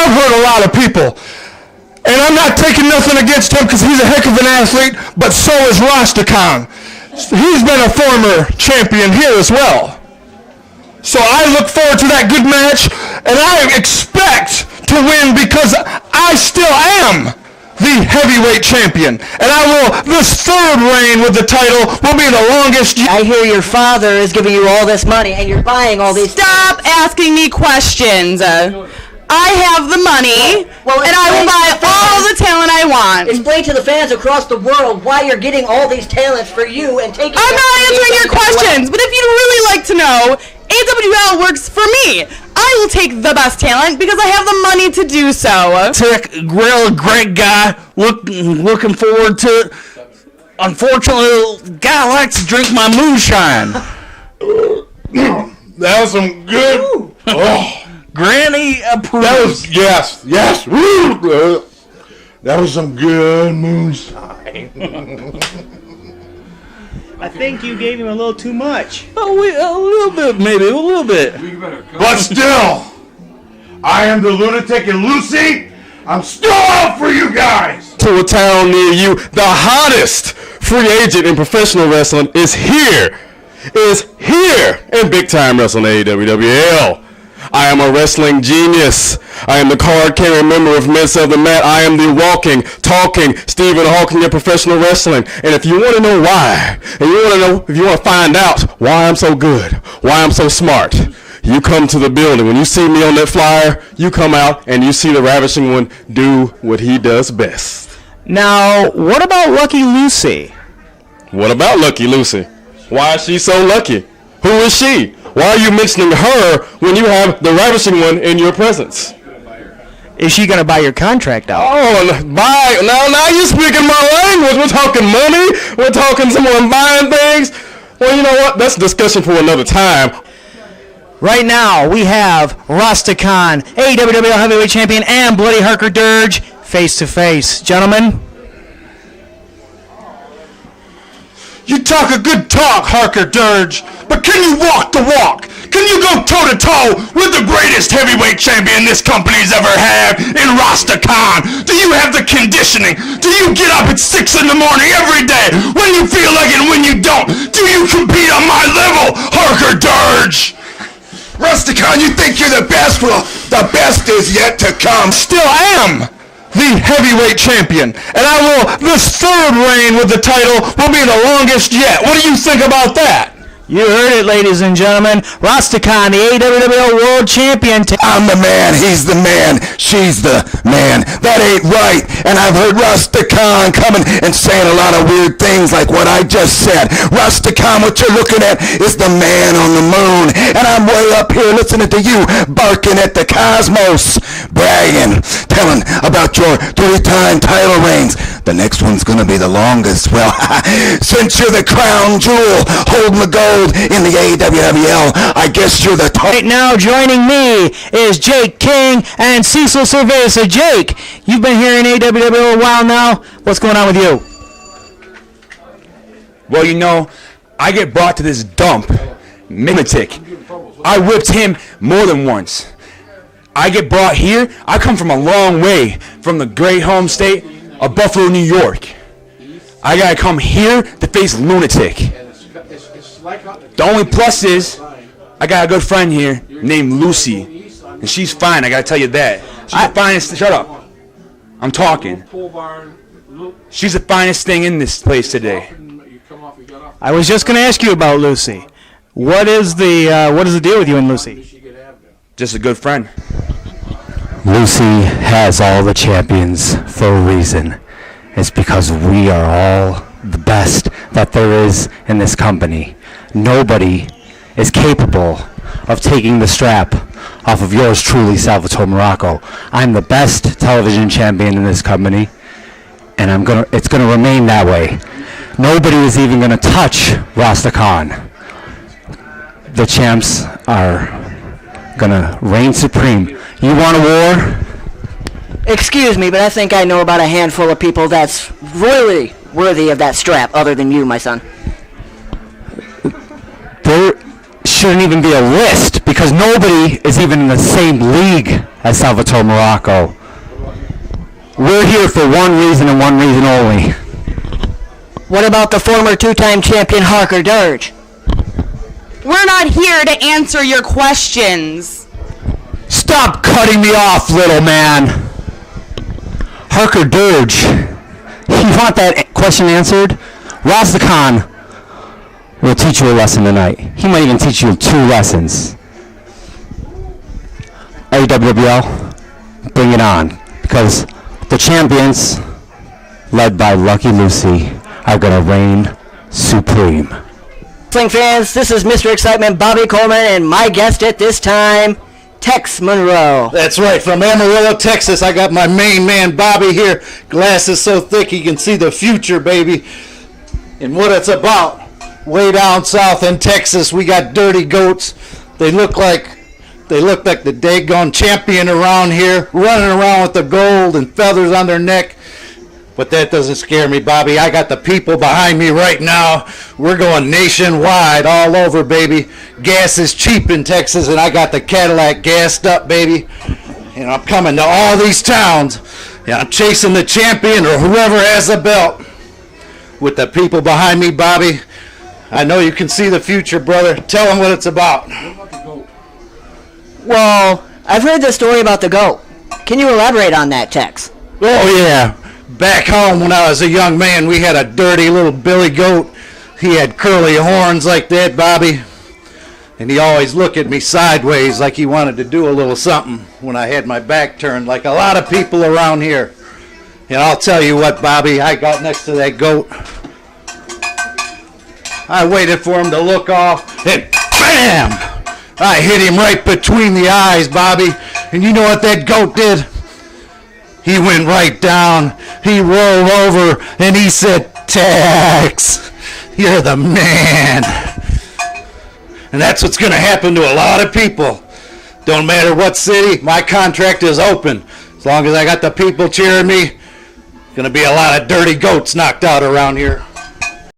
I've heard a lot of people, and I'm not taking nothing against him because he's a heck of an athlete, but so is Rastakhan. He's been a former champion here as well. So I look forward to that good match, and I expect to win because I still am the heavyweight champion. And this third reign with the title will be the longest. I hear your father is giving you all this money, and you're buying all these. Stop asking me questions. I have the money, and I will buy all the talent I want. Explain to the fans across the world why you're getting all these talents for you and taking. I'm not answering your questions, but if you'd really like to know, AWL works for me. I will take the best talent because I have the money to do so. Grill, great guy. Looking forward to it. Unfortunately, the guy likes to drink my moonshine. That was some good. Granny approves. Yes. That was some good moonshine. I think you gave him a little too much. A little bit, maybe. A little bit. But still, I am the lunatic, and Lucy, I'm still out for you guys. To a town near you, the hottest free agent in professional wrestling is here in big time wrestling AWWL. I am a wrestling genius. I am the card-carrying member of Men of the Mat. I am the walking, talking Stephen Hawking of professional wrestling. And if you want to know why, and if you want to find out why I'm so good, why I'm so smart, you come to the building. When you see me on that flyer, you come out and you see the Ravishing One do what he does best. Now, what about Lucky Lucy? What about Lucky Lucy? Why is she so lucky? Who is she? Why are you mentioning her when you have the Ravishing One in your presence? Is she going to buy your contract out? Oh, now you're speaking my language. We're talking money. We're talking someone buying things. Well, you know what? That's a discussion for another time. Right now, we have Rastakhan, AWWL Heavyweight Champion, and Bloody Harker Dirge face to face. Gentlemen. You talk a good talk, Harker Dirge, but can you walk the walk? Can you go toe-to-toe with the greatest heavyweight champion this company's ever had in Rastakhan? Do you have the conditioning? Do you get up at 6 in the morning every day when you feel like it and when you don't? Do you compete on my level, Harker Dirge? Rastakhan, you think you're the best? Well, the best is yet to come. Still am the heavyweight champion, and this third reign with the title will be the longest yet. What do you think about that? You heard it, ladies and gentlemen. Rastakhan, the AWWL World Champion. I'm the man, he's the man, she's the man. That ain't right. And I've heard Rastakhan coming and saying a lot of weird things like what I just said. Rastakhan, what you're looking at is the man on the moon. And I'm way up here listening to you barking at the cosmos, bragging, telling about your 3-time title reigns. The next one's going to be the longest. Well, since you're the crown jewel holding the gold in the AWWL, I guess you're the top. Right now, joining me is Jake King and Cecil Cerveza. Jake, you've been here in AWWL a while now. What's going on with you? Well, you know, I get brought to this dump, Mimitic. I whipped him more than once. I get brought here. I come from a long way from the great home state of Buffalo, New York. I gotta come here to face Lunatic. The only plus is I got a good friend here named Lucy, and she's fine. I gotta tell you that. She's the finest. Shut up. I'm talking. She's the finest thing in this place today. I was just going to ask you about Lucy. What is the deal with you and Lucy? Just a good friend. Lucy has all the champions for a reason. It's because we are all the best that there is in this company. Nobody is capable of taking the strap off of yours truly, Salvatore Morocco. I'm the best television champion in this company, and it's gonna remain that way. Nobody is even gonna touch Rastakhan. The champs are gonna reign supreme. You want a war? Excuse me, but I think I know about a handful of people that's really worthy of that strap, other than you, my son. shouldn't even be a list because nobody is even in the same league as Salvatore Morocco. We're here for one reason and one reason only. What about the former two-time champion Harker Dirge? We're not here to answer your questions. Stop cutting me off, little man. Harker Dirge, you want that question answered? Ras the Khan will teach you a lesson tonight. He might even teach you 2 lessons. AWWL, bring it on. Because the champions, led by Lucky Lucy, are going to reign supreme. Wrestling fans, this is Mr. Excitement Bobby Coleman, and my guest at this time, Tex Monroe. That's right, from Amarillo, Texas. I got my main man Bobby here. Glasses so thick he can see the future, baby. And what it's about, way down south in Texas, we got dirty goats. They look like the daggone champion around here, running around with the gold and feathers on their neck. But that doesn't scare me, Bobby. I got the people behind me right now. We're going nationwide, all over, baby. Gas is cheap in Texas, and I got the Cadillac gassed up, baby. And I'm coming to all these towns, and I'm chasing the champion or whoever has the belt. With the people behind me, Bobby, I know you can see the future, brother. Tell them what it's about. Well, I've heard the story about the goat. Can you elaborate on that, Tex? Oh, yeah. Back home when I was a young man, we had a dirty little billy goat. He had curly horns like that, Bobby. And he always looked at me sideways like he wanted to do a little something when I had my back turned, like a lot of people around here. And I'll tell you what, Bobby, I got next to that goat. I waited for him to look off, and bam! I hit him right between the eyes, Bobby. And you know what that goat did? He went right down, he rolled over, and he said, Tex, you're the man. And that's what's going to happen to a lot of people. Don't matter what city, my contract is open. As long as I got the people cheering me, going to be a lot of dirty goats knocked out around here.